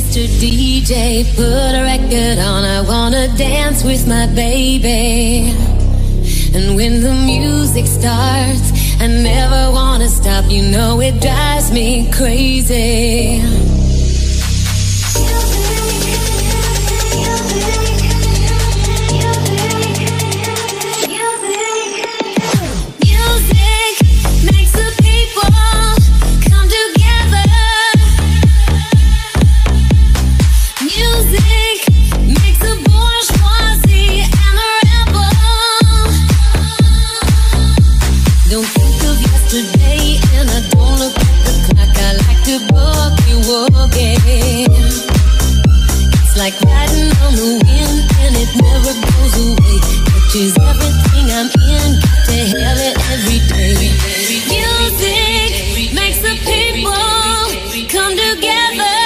Mr. DJ, put a record on. I wanna dance with my baby. And when the music starts, I never wanna stop. You know it drives me crazy. It's like riding on the wind and it never goes away. Touches everything I'm in, got to have it every day. Music makes the people come together.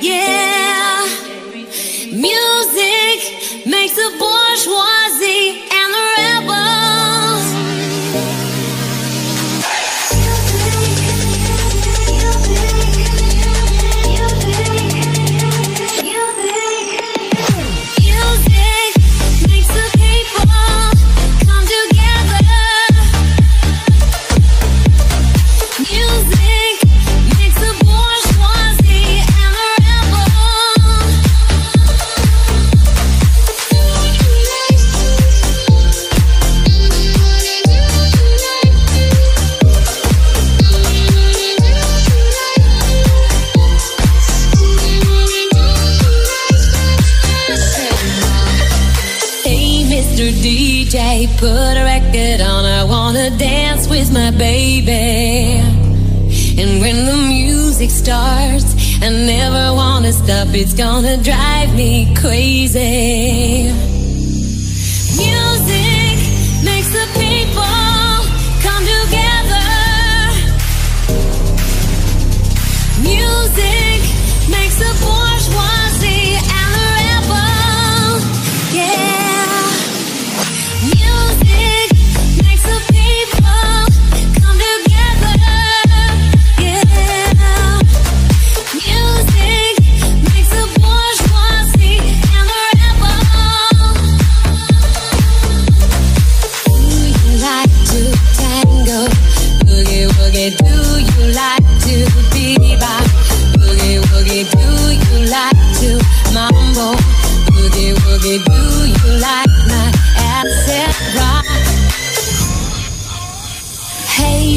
Yeah. Music makes the bourgeoisie and the rebels. DJ, put a record on. I wanna dance with my baby. And when the music starts, I never wanna stop. It's gonna drive me crazy. Music makes the people come together. Music makes the bourgeoisie and the rebel. Yeah.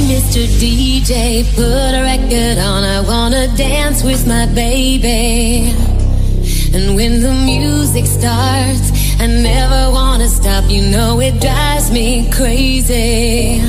Mr. DJ, put a record on. I wanna dance with my baby. And when the music starts, I never wanna stop. You know it drives me crazy.